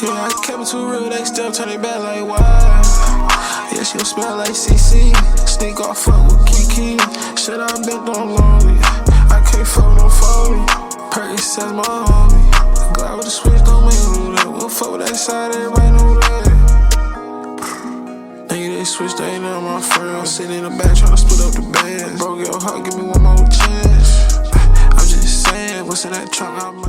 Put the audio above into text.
Yeah, I kept it too real, they still turn it back like why? Yeah, she'll smell like CC. Sneak off, fuck with Kiki. Shit, I been on lonely. I can't fuck no phony. Perkins says my homie. Glad with the switch, don't make me do that. We'll fuck with that side, everybody know that. Nigga, they switch, they ain't none of my friends. I'm sitting in the back tryna split up the bands. Broke your heart, give me one more chance. I'm just saying, what's in that trunk, I might.